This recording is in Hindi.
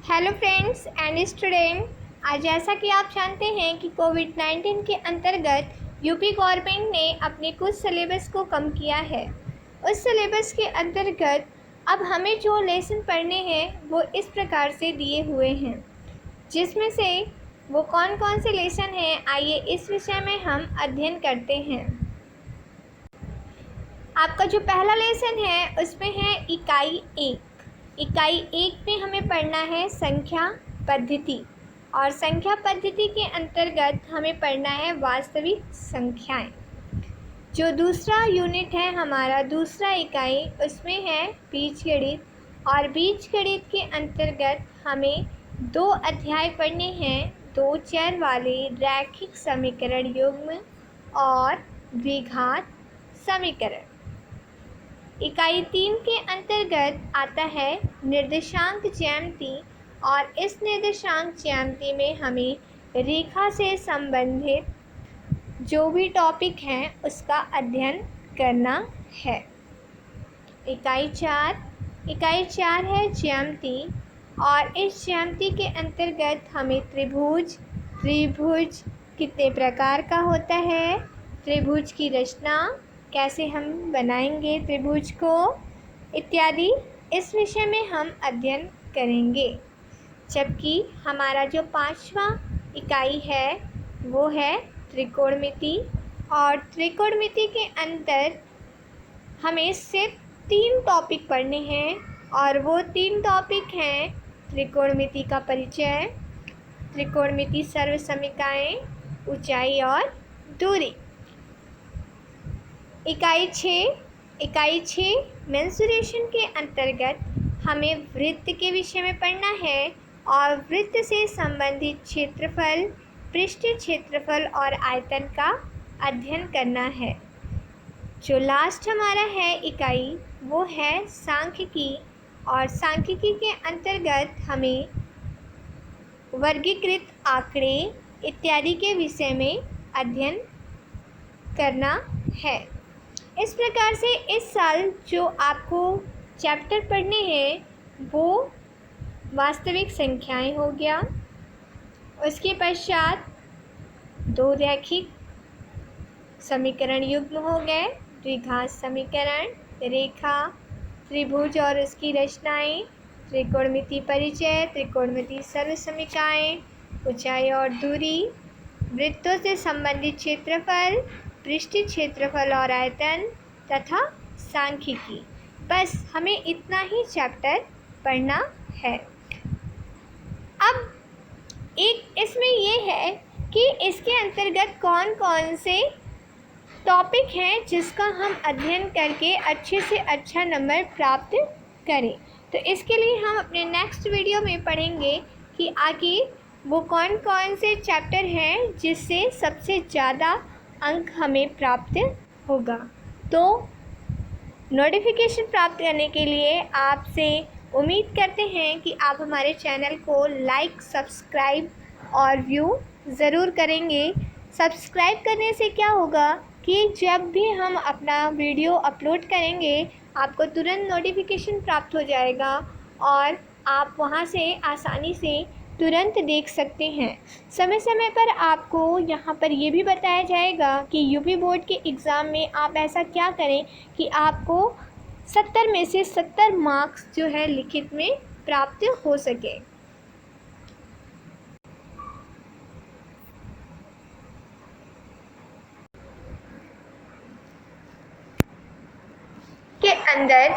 Hello friends and student. आज जैसा कि आप जानते हैं कि कोविड-19 के अंतर्गत यूपी गवर्नमेंट ने अपने कुछ सिलेबस को कम किया है। उस सिलेबस के अंतर्गत अब हमें जो लेसन पढ़ने हैं वो इस प्रकार से दिए हुए हैं, जिसमें से वो कौन कौन से लेसन हैं आइए इस विषय में हम अध्ययन करते हैं। आपका जो पहला लेसन है उसमें है इकाई 1। इकाई 1 में हमें पढ़ना है संख्या पद्धति, और संख्या पद्धति के अंतर्गत हमें पढ़ना है वास्तविक संख्याएं। जो दूसरा यूनिट है हमारा, दूसरा इकाई, उसमें है बीजगणित, और बीजगणित के अंतर्गत हमें 2 अध्याय पढ़ने हैं, 2 चर वाले रैखिक समीकरण युग्म और द्विघात समीकरण। इकाई 3 के अंतर्गत आता है निर्देशांक ज्यामिति, और इस निर्देशांक ज्यामिति में हमें रेखा से संबंधित जो भी टॉपिक हैं उसका अध्ययन करना है। इकाई 4 है ज्यामिति, और इस ज्यामिति के अंतर्गत हमें त्रिभुज कितने प्रकार का होता है, त्रिभुज की रचना कैसे हम बनाएंगे त्रिभुज को, इत्यादि इस विषय में हम अध्ययन करेंगे। जबकि हमारा जो 5वां इकाई है वो है त्रिकोणमिति, और त्रिकोणमिति के अंदर हमें सिर्फ 3 टॉपिक पढ़ने हैं, और वो 3 टॉपिक हैं त्रिकोणमिति का परिचय, त्रिकोणमिति सर्वसमीकाएं, ऊंचाई और दूरी। इकाई 6 मेंसुरेशन के अंतर्गत हमें वृत्त के विषय में पढ़ना है, और वृत्त से संबंधित क्षेत्रफल, पृष्ठीय क्षेत्रफल और आयतन का अध्ययन करना है। जो लास्ट हमारा है इकाई वो है सांख्यिकी, और सांख्यिकी के अंतर्गत हमें वर्गीकृत आंकड़े इत्यादि के विषय में अध्ययन करना है। इस प्रकार से इस साल जो आपको चैप्टर पढ़ने हैं वो वास्तविक संख्याएं हो गया, उसके पश्चात 2 रैखिक समीकरण युग्म हो गए, द्विघात समीकरण, रेखा, त्रिभुज और उसकी रचनाएं, त्रिकोणमिति परिचय, त्रिकोणमिति सर्वसमीकाएं, ऊंचाई और दूरी, वृत्तों से संबंधित क्षेत्रफल, पृष्ठीय क्षेत्रफल और आयतन तथा सांख्यिकी। बस हमें इतना ही चैप्टर पढ़ना है। अब एक इसमें ये है कि इसके अंतर्गत कौन कौन से टॉपिक हैं जिसका हम अध्ययन करके अच्छे से अच्छा नंबर प्राप्त करें। तो इसके लिए हम अपने नेक्स्ट वीडियो में पढ़ेंगे कि आगे वो कौन कौन से चैप्टर हैं जिससे सबसे ज़्यादा अंक हमें प्राप्त होगा। तो नोटिफिकेशन प्राप्त करने के लिए आपसे उम्मीद करते हैं कि आप हमारे चैनल को लाइक, सब्सक्राइब और व्यू ज़रूर करेंगे। सब्सक्राइब करने से क्या होगा कि जब भी हम अपना वीडियो अपलोड करेंगे आपको तुरंत नोटिफिकेशन प्राप्त हो जाएगा, और आप वहां से आसानी से तुरंत देख सकते हैं। समय समय पर आपको यहाँ पर ये भी बताया जाएगा कि यूपी बोर्ड के एग्ज़ाम में आप ऐसा क्या करें कि आपको 70 में से 70 मार्क्स जो है लिखित में प्राप्त हो सके। के अंदर